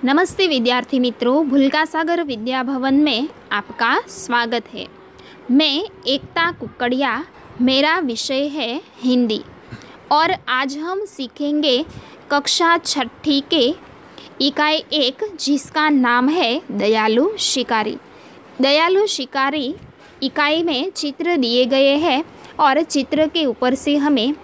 नमस्ते विद्यार्थी मित्रों, भूलका सागर विद्या भवन में आपका स्वागत है। मैं एकता कुकड़िया, मेरा विषय है हिंदी और आज हम सीखेंगे कक्षा छठी के इकाई 1 जिसका नाम है दयालु शिकारी। दयालु शिकारी इकाई में चित्र दिए गए हैं और चित्र के ऊपर से हमें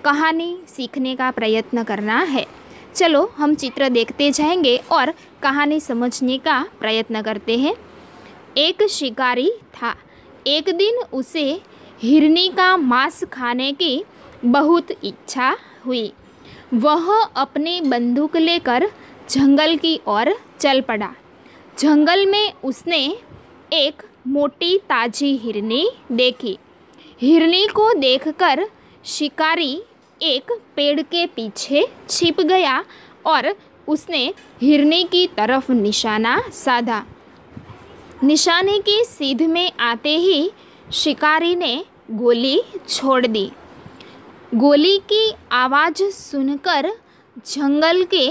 कहानी सीखने का प्रयत्न करना है। चलो हम चित्र देखते जाएंगे और कहानी समझने का प्रयत्न करते हैं। एक शिकारी था। एक दिन उसे हिरनी का मांस खाने की बहुत इच्छा हुई। वह अपनी बंदूक लेकर जंगल की ओर चल पड़ा। जंगल में उसने एक मोटी ताजी हिरनी देखी। हिरनी को देखकर शिकारी एक पेड़ के पीछे छिप गया और उसने हिरनी की तरफ निशाना साधा। निशाने की सीध में आते ही शिकारी ने गोली छोड़ दी। गोली की आवाज़ सुनकर जंगल के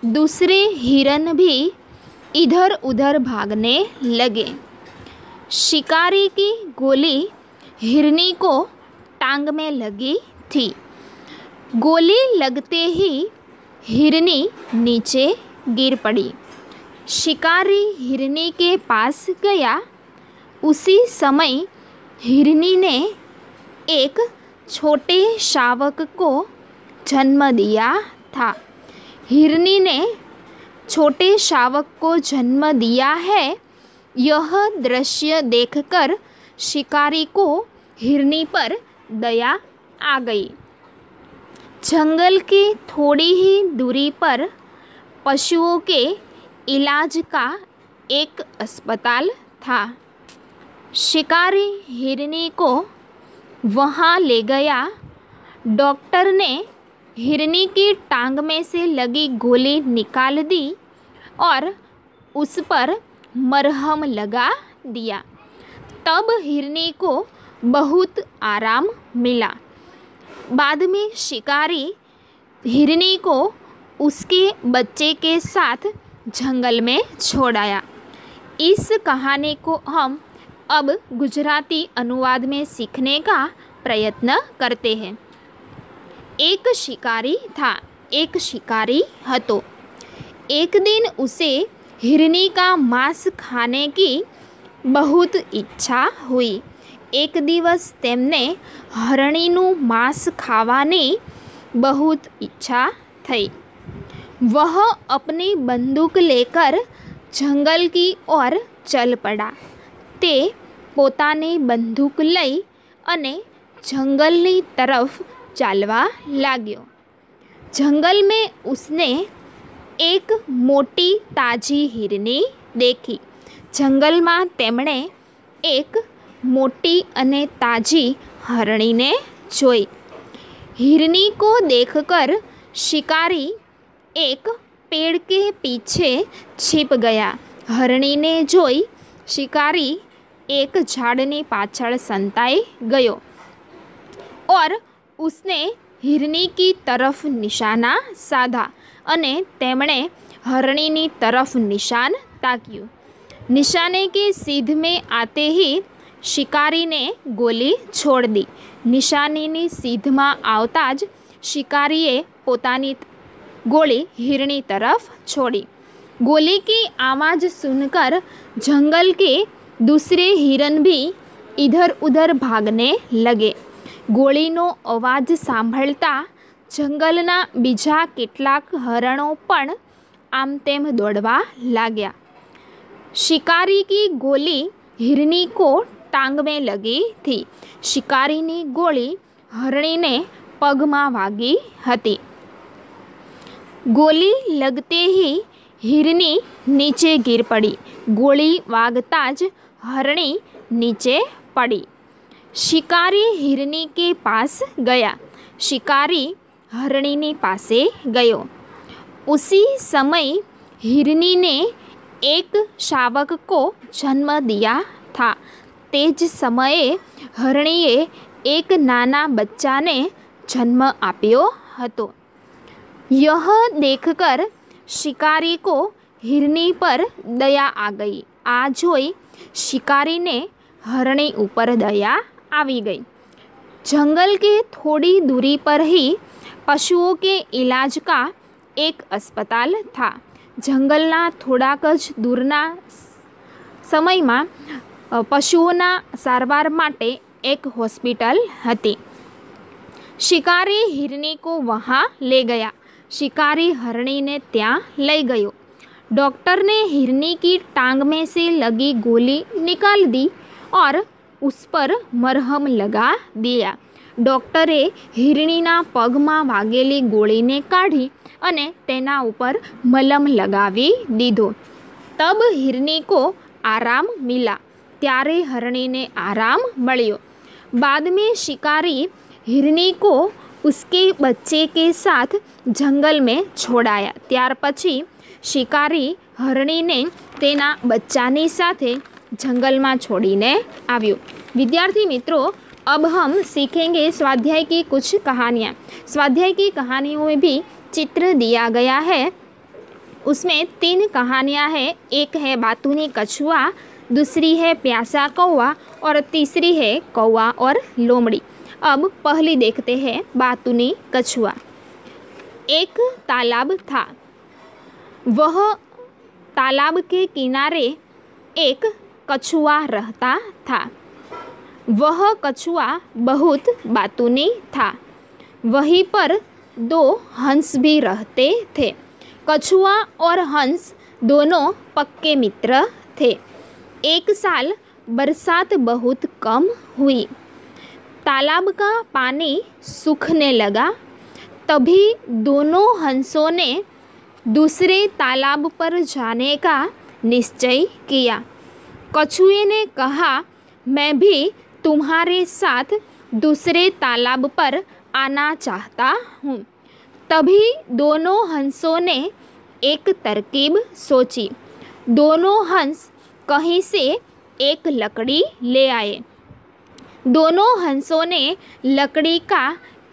दूसरे हिरन भी इधर उधर भागने लगे। शिकारी की गोली हिरनी को टांग में लगी थी। गोली लगते ही हिरनी नीचे गिर पड़ी। शिकारी हिरनी के पास गया। उसी समय हिरनी ने एक छोटे शावक को जन्म दिया था। हिरनी ने छोटे शावक को जन्म दिया है। यह दृश्य देखकर शिकारी को हिरनी पर दया आ गई। जंगल की थोड़ी ही दूरी पर पशुओं के इलाज का एक अस्पताल था। शिकारी हिरनी को वहां ले गया। डॉक्टर ने हिरनी की टांग में से लगी गोली निकाल दी और उस पर मरहम लगा दिया। तब हिरनी को बहुत आराम मिला। बाद में शिकारी हिरनी को उसके बच्चे के साथ जंगल में छोड़ आया। इस कहानी को हम अब गुजराती अनुवाद में सीखने का प्रयत्न करते हैं। एक शिकारी था। एक शिकारी હતો। एक दिन उसे हिरनी का मांस खाने की बहुत इच्छा हुई। एक દિવસ તેમને હરણીનું માંસ ખાવાની बहुत इच्छा थी। वह अपनी बंदूक लेकर जंगल की ओर चल पड़ा। ते પોતાની બંદૂક લઈ અને જંગલની तरफ ચાલવા लाग्यो। जंगल में उसने एक मोटी ताजी हिरनी देखी। जंगल में તેમણે एक मोटी अने ताजी हरणी ने जोई। हिरनी को देखकर शिकारी एक पेड़ के पीछे छिप गया। हरणी ने जोई शिकारी एक झाड़नी पाछळ संताई गयो और उसने हिरनी की तरफ निशाना साधा अने तेमणे हरणीनी तरफ निशान ताक्यु। निशाने की सीध में आते ही शिकारी ने गोली छोड़ दी। निशानीनी सीध में आवता ज शिकारीए पोतानी गोली हिरनी तरफ छोड़ी। गोली की आवाज़ सुनकर जंगल के दूसरे हिरन भी इधर उधर भागने लगे। गोलीनो अवाज सांभळता जंगलना बीजा केटलाक हरणों पण आम तेम दौड़वा लाग्या। शिकारी की गोली हिरनी को टांग में लगी थी। शिकारीनी गोली हरणी ने पग में वागी हती। गोली लगते ही हिरनी नीचे गिर पड़ी। गोली वागता ज हरणी नीचे पड़ी। शिकारी हिरनी के पास गया। शिकारी हरणीनी पासे गयो। उसी समय हिरनी ने एक शावक को जन्म दिया था। तेज समये हरणीए एक नाना बच्चा ने जन्म आप्यो हतो। यह देखकर शिकारी को हिरनी पर दया आ गई। आ जोई शिकारी ने हरणी ऊपर दया आवी गई। जंगल के थोड़ी दूरी पर ही पशुओं के इलाज का एक अस्पताल था। जंगलना થોડાક જ દૂરના સમયમાં પશુઓના સારવાર માટે एक हॉस्पिटल હતી। शिकारी हिरनी को वहाँ ले गया। शिकारी हरणी ने त्या ले गयो। डॉक्टर ने हिरनी की टांग में से लगी गोली निकाल दी और उस पर मरहम लगा दिया। डॉक्टरे हिरनीना पगमां वागेली गोळीने काढी अने तेना ऊपर मलम लगावी दीधो। तब हिरनी को आराम मिला। त्यारे हरणी ने आराम मळ्यो। बाद में शिकारी हिरनी को उसके बच्चे के साथ जंगल में छोड़ाया। त्यार पछी शिकारी हरणी ने तेना बच्चानी साथे जंगल में छोड़ीने आव्यो। विद्यार्थी मित्रों, अब हम सीखेंगे स्वाध्याय की कुछ कहानियाँ। स्वाध्याय की कहानियों में भी चित्र दिया गया है। उसमें 3 कहानियाँ हैं। एक है बातूनी कछुआ, दूसरी है प्यासा कौवा और तीसरी है कौवा और लोमड़ी। अब पहली देखते हैं बातूनी कछुआ। एक तालाब था। वह तालाब के किनारे एक कछुआ रहता था। वह कछुआ बहुत बातूनी था। वहीं पर 2 हंस भी रहते थे। कछुआ और हंस दोनों पक्के मित्र थे। एक साल बरसात बहुत कम हुई। तालाब का पानी सूखने लगा। तभी दोनों हंसों ने दूसरे तालाब पर जाने का निश्चय किया। कछुए ने कहा, मैं भी तुम्हारे साथ दूसरे तालाब पर आना चाहता हूँ। तभी दोनों हंसों ने एक तरकीब सोची। दोनों हंस कहीं से एक लकड़ी ले आए। दोनों हंसों ने लकड़ी का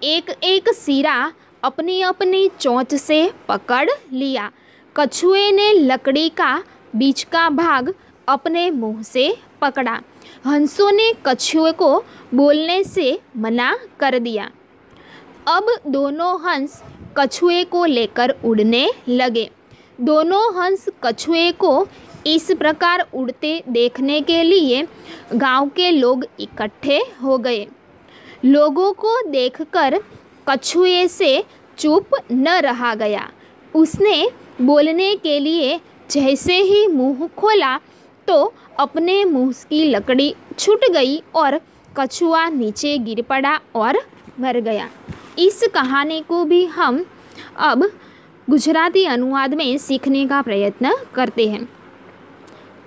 एक एक सिरा अपनी अपनी चोंच से पकड़ लिया। कछुए ने लकड़ी का बीच का भाग अपने मुंह से पकड़ा। हंसों ने कछुए को बोलने से मना कर दिया। अब दोनों हंस कछुए को लेकर उड़ने लगे। दोनों हंस कछुए को इस प्रकार उड़ते देखने के लिए गांव के लोग इकट्ठे हो गए। लोगों को देखकर कछुए से चुप न रहा गया। उसने बोलने के लिए जैसे ही मुंह खोला तो अपने मुंह की लकड़ी छूट गई और कछुआ नीचे गिर पड़ा और मर गया। इस कहानी को भी हम अब गुजराती अनुवाद में सीखने का प्रयत्न करते हैं।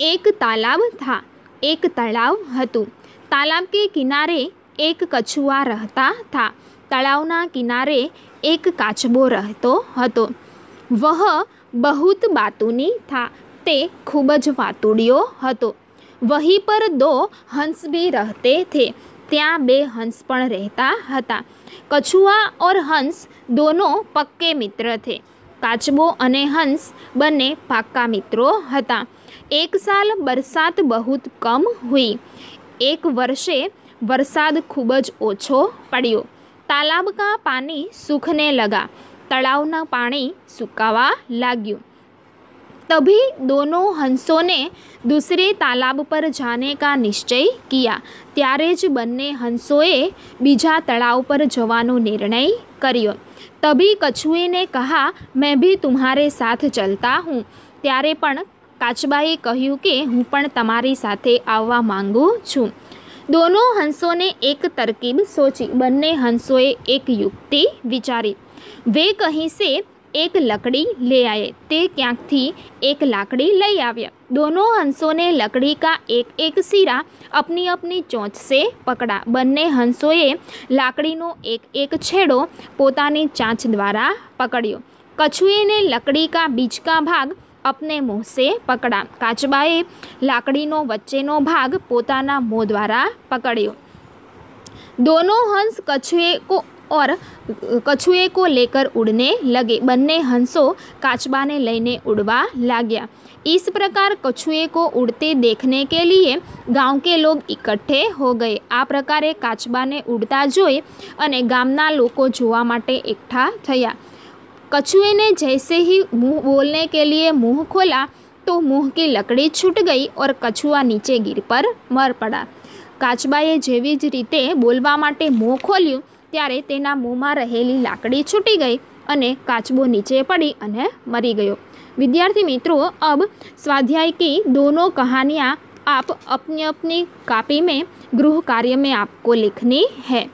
एक तालाब था। एक तलाव हतुं। तालाब के किनारे एक कछुआ रहता था। तलावना किनारे एक काचबो रहतो हतो। वह बहुत बातूनी था। ते खूब ज वातुड़ियो हतो। वहीं पर 2 हंस भी रहते थे। ત્યાં 2 हंस पण रहता हता। कछुआ और हंस दोनों पक्के मित्र थे। काचबो अने हंस बने पाक्का मित्रों हता। एक साल बरसात बहुत कम हुई। एक वर्षे वरसाद खूब ज ओछो पड़्यो। तालाब का पानी सूखने लगा। तलावना पानी सुकावा लाग्યું। तभी दोनों हंसों ने दूसरे तालाब पर जाने का निश्चय किया। त्यारे ज बंने हंसोए बीजा तलाव पर जवानो निर्णय कर्यो। तभी कछुए ने कहा, मैं भी तुम्हारे साथ चलता हूँ। त्यारे पण काचबाए कह्यु के हूँ पण तमारी साथे आववा मांगू छूँ। दोनों हंसों ने एक तरकीब सोची। बंने हंसोए एक युक्ति विचारी। वे कहीं से एक लकड़ी ले आए। ते क्यांकथी एक लाकड़ी लई आव्या। दोनों हंसों ने लकड़ी का एक एक सिरा अपनी अपनी चोंच से पकड़ा। बंने हंसोए लाकड़ीनो एक एक छेड़ो पोतानी चांच द्वारा पकड़्यो। कछुए ने लकड़ी का बीच का भाग अपने मुंह से पकड़ा। काचबाए लाकड़ीनो वच्चेनो भाग पोताना मुंह द्वारा पकड़्यो। दोनों हंस कछुए को और कछुए को लेकर उड़ने लगे। बन्ने हंसों काचबाने लईने उड़वा लाग्या। इस प्रकार कछुए को उड़ते देखने के लिए गांव के लोग इकट्ठे हो गए। आ प्रकारे काचबाने उड़ता जोई अने गामना लोको जोवा माटे एकठा थया। कछुए ने जैसे ही मुंह बोलने के लिए मुंह खोला तो मुंह की लकड़ी छूट गई और कछुआ नीचे गिर पर मर पड़ा। काचबाए जेवी ज रीते बोलवा माटे मों खोल्युं त्यारे तेना मोंमां रहेली लाकड़ी छूटी गई अने काचबो नीचे पड़ी अने मरी गयो। विद्यार्थी मित्रों, अब स्वाध्याय की दोनों कहानियाँ आप अपनी अपनी कॉपी में गृह कार्य में आपको लिखनी है।